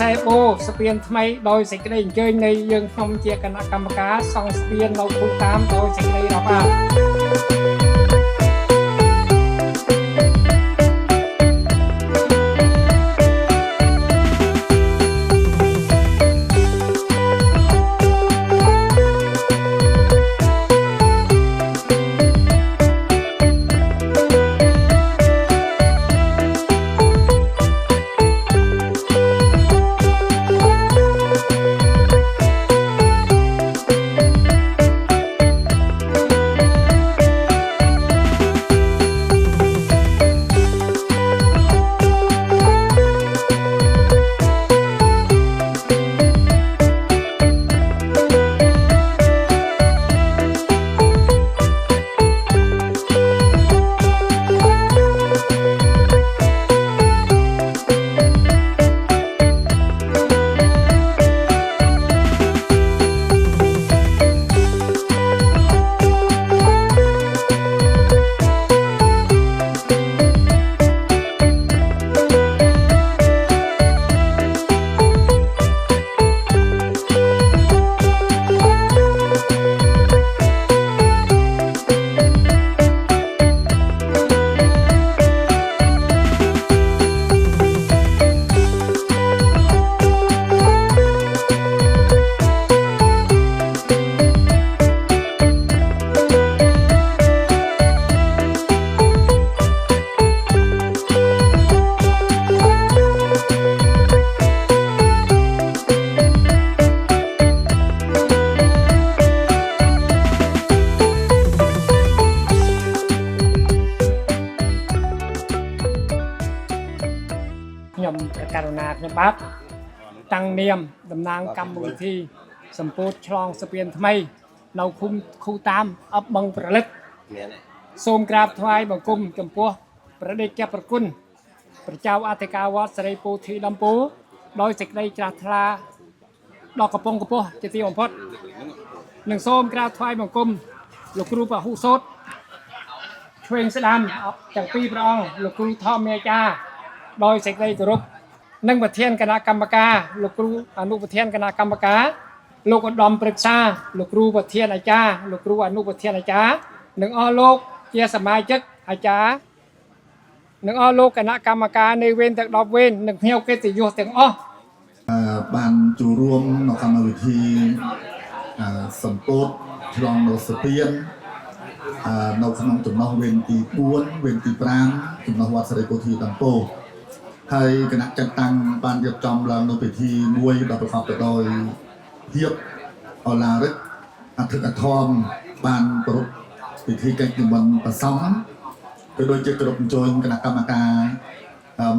xe bô sự biến thay đôi sẽ cái đây chơi này dương không chia cả cầm cá xong sự biến nấu khu tam đôi sẽ đây đó à nhầmการนาnhầm bát tăng niệm đầm nang cầm một thi sầm pốt chlongสเปียนทำไมเราคุมคูตามอับบังประลึกសូមក្រាបថ្វាយបង្គំចំពោះព្រះដេចប្រគុណព្រះចៅអធិការវត្តសិរីពោធិដំពូដោយសេចក្តីជ្រះថ្លាដល់កំពង់កំពស់ជាទីបំផុតនឹងសូមក្រាបថ្វាយបង្គំលោកគ្រូពហុសោតឆ្វេងស្ដាំទាំងពីរព្រះអង្គលោកគ្រូធម្មអាចារ្យដោយសេចក្តីគោរពនិងប្រធានគណៈកម្មការលោកគ្រូអនុប្រធានគណៈកម្មការលោកឧត្តមប្រឹក្សាលោកគ្រូប្រធានអាចារ្យលោកគ្រូអនុប្រធានអាចារ្យនិងអស់លោកជាសមាជិកអាចារ្យនិងអស់លោកគណៈកម្មការនៃវេនទាំង10វេននិងភ្ញៀវកិត្តិយសទាំងអស់បានចូលរួមនៅកម្មវិធីសម្ពោធឆ្លងនៅស្ពាននៅក្នុងចំណោះវេនទី4វេនទី5ចំណោះវត្តសិរីពោធិដំពូហើយគណៈចាត់តាំងបានរៀបចំឡើងនៅពិធីមួយដែលប្រកបទៅដោយភាពអឡារិកអធិកធមបានប្រពៃពិធីកិច្ចនិមន្តប្រសង់ក៏ដូចជាគ្រប់អញ្ជើញគណៈកម្មការ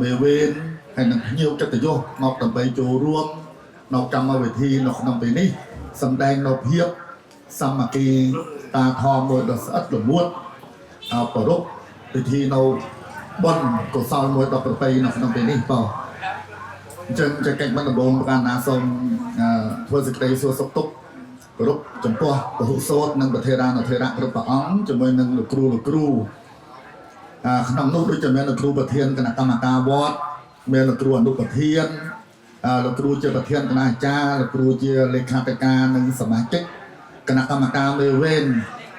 មេវេនហើយនឹងភ្ញៀវកិត្តិយសមកដើម្បីចូលរួមនៅកម្មវិធីនៅក្នុងពេលនេះសម្ដែងនៅភាពសាមគ្គីតាធម៌មួយដ៏ស្អិតល្មួតប្រពៃពិធីនៅបន់កុសលមួយដ៏ប្រពៃនៅក្នុងពេលនេះបងអញ្ចឹងចែកកិច្ចមិនដំបងប្រការណាសូមធ្វើសេចក្តីសួរសុខទុក្ខគោរពចំពោះពហុសោតនិងប្រធេរានុធេរៈគ្រប់ព្រះអង្គជាមួយនឹងលោកគ្រូក្នុងនោះដូចជាមានលោកគ្រូប្រធានគណៈកម្មការវត្តមានលោកគ្រូអនុប្រធានលោកគ្រូជាប្រធានគណៈអាចារ្យលោកគ្រូជាលេខាធិការនិងសមាជិកគណៈកម្មការមេវេន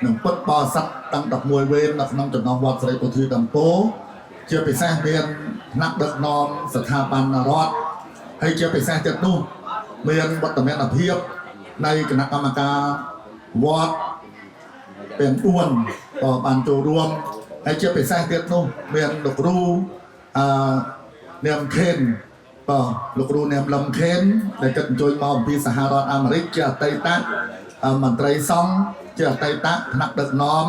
និងពុទ្ធបរិស័ទទាំង11វេននៅក្នុងចំណោះវត្តសិរីពោធិដំពូជាពិសេសមានថ្នាក់ដឹកនាំស្ថាប័នរដ្ឋហើយជាពិសេសទៀតនោះមានវត្តមានភាពនៃគណៈកម្មការវត្តទាំង4ក៏បានចូលរួមហើយជាពិសេសទៀតនោះមានលោកគ្រូនាមខេនលោកគ្រូនាមលំខេនដែលកិត្តអញ្ជើញមកអំពីសហរដ្ឋអាមេរិកជាអតីតមន្ត្រីសង្ឃជាអតីតថ្នាក់ដឹកនាំ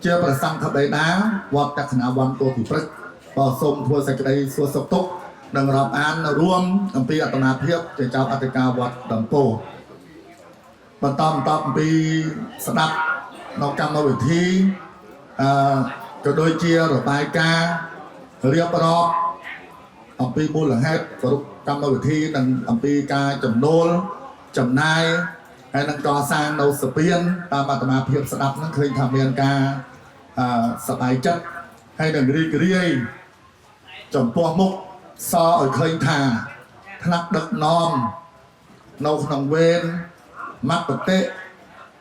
ជាប្រសង្ឃបេតាវត្តតក្កណវ័នពោធិព្រឹក្សក៏សូមធ្វើសេចក្តីសួរសុខទុក្ខនិងរាប់អានរួមអំពីអត្តនាភាពជាចៅអធិការវត្តដំពូបន្តអំពីស្ដាប់នៅកម្មវិធីក៏ដូចជារបាយការណ៍រៀបរាប់អំពីមូលហេតុគ្រប់កម្មវិធីនិងអំពីការចំណូលចំណាយហើយនឹងកសាងនៅស្ពានតាមអត្តនាភាពស្ដាប់នឹងឃើញថាមានការសប្បាយចិត្តហើយនឹងរីករាយចំពោះមុខសឲ្យឃើញថា ថ្នាក់ដឹកនាំនៅក្នុងវេនមគ្គតិ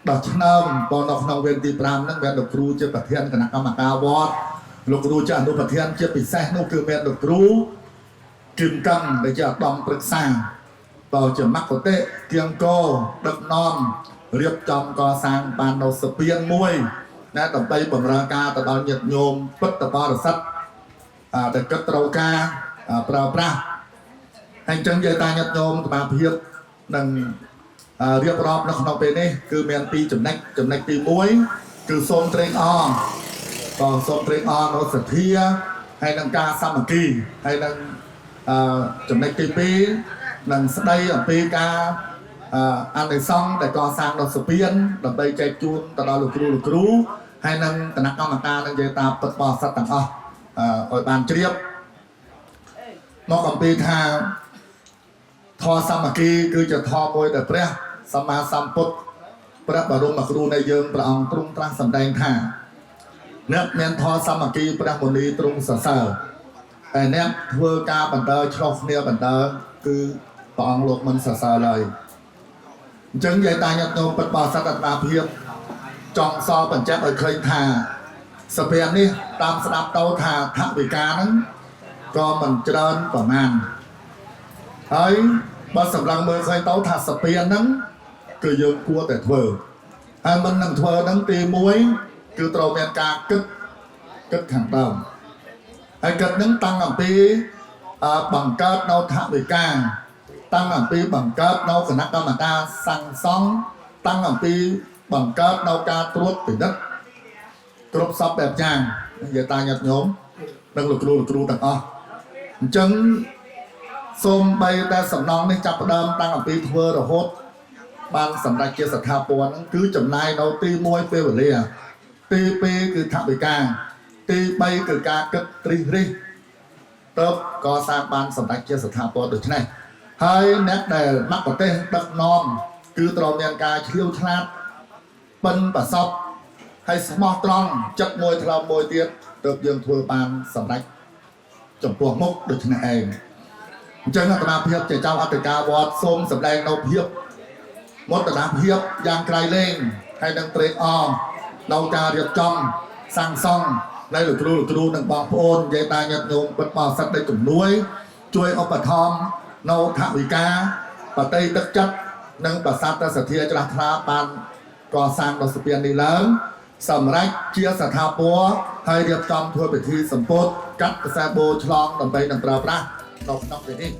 ដល់ឆ្នាំបងនៅក្នុងវេនទី5ហ្នឹងមានលោកគ្រូជាប្រធានគណៈកម្មការវត្តលោកគ្រូជាអនុប្រធានជាពិសេសនោះគឺមានលោកគ្រូគឹមកម្មដែលជាឧត្តមប្រឹក្សាតជាមគ្គតិគៀងកោដឹកនាំរៀបចំកសាងបាននៅស្ពានមួយណាដើម្បីបម្រើការទៅដល់ញាតិញោមពុទ្ធបរិស័ទដែលគិតត្រូវការប្រើប្រាស់ហើយអញ្ចឹងយើងតាញាតិញោមសមាភិបនឹងរៀបរាប់នៅក្នុងពេលនេះគឺមាន2ចំណុចទី1គឺសូមត្រេកអរក៏សូមត្រេកអរនៅសទ្ធាហើយនឹងការសាមគ្គីហើយនឹងចំណុចទី2នឹងស្ដីអំពីការអនុសង្ឃដែលកសាងដល់ស្ពានដើម្បីចែកជូនទៅដល់លោកគ្រូហើយនឹងគណៈកម្មការនឹងនិយាយតាមពិតបរិស័ទទាំងអស់ឲ្យបានជ្រាបមកអំពីថាធម៌សាមគ្គីគឺជាធម៌មួយដែលព្រះសម្មាសម្ពុទ្ធព្រះបរមគ្រូនៃយើងព្រះអង្គទ្រង់ត្រាស់សម្ដែងថាអ្នកមានធម៌សាមគ្គីព្រះមុនីទ្រង់សរសើរតែអ្នកធ្វើការបន្តឆ្លោះគ្នាបន្តគឺព្រះអង្គលោកមិនសរសើរឡើយអញ្ចឹងយាយតាញាតិញោមពិតបរិស័ទអត្តភាពចង់សល់បញ្ជាក់ឲ្យឃើញថាសព្វនេះតាមស្ដាប់ទៅថាថវិកាហ្នឹងក៏មិនច្រើនប្រមាណហើយបើសម្លឹងមើលឃើញទៅថាសព្វហ្នឹងគឺយើងគួរតែធ្វើហើយមិននឹងធ្វើហ្នឹងទី1គឺត្រូវមានការគិតខាងដើមហើយគិតហ្នឹងតាំងអំពីបង្កើតនៅថវិកាតាំងអំពីបង្កើតនៅគណៈកម្មការសាងសង់តាំងអំពីបង្កើតនៅការត្រួតពិនិត្យគ្រប់សពបែបយ៉ាងនិយាយតាញាតិញោមនិងលោកគ្រូទាំងអស់អញ្ចឹងសូមបីតែសំណងនេះចាប់ផ្ដើមតាំងអំពីធ្វើរហូតបានសម្រាប់ជាស្ថាពរហ្នឹងគឺចំណាយនៅទី1ពេលវេលាទី2គឺថវិកាទី3គឺការគិតត្រិះរិះទៅក៏សាងបានសម្រាប់ជាស្ថាពរដូច្នេះហើយអ្នកដែលមគ្គទេសដឹកនាំគឺត្រូវមានការឆ្លៀវឆ្លាតប៉ិនប្រសពហើយស្មោះត្រង់ចិត្តមួយថ្លើមមួយទៀតទើបយើងធ្វើបានសម្រាប់ចំពោះមុខដូច្នេះឯងអញ្ចឹងអាត្មាភាពជាចៅអធិការវត្តសូមសម្ដែងនៅភាពមោទនភាពយ៉ាងក្រៃលែងហើយនឹងត្រេកអរនៅការរៀបចំសាងសង់នៃលោកគ្រូនិងបងប្អូននិយាយតាញាតិញោមពិតបរិស័ទដែលជំនួយជួយឧបត្ថម្ភនៅថវិកាបតីទឹកចិត្តនិងប្រសាទសទ្ធាជ្រះថ្លាបានកសាងដល់ស្ពាននេះឡើងសម្រាប់ជាស្ថាពរហើយរៀបចំធ្វើពិធីសម្ពោធកាត់ខ្សែបូឆ្លងដើម្បីនឹងប្រើប្រាស់នៅក្នុងពេលនេះ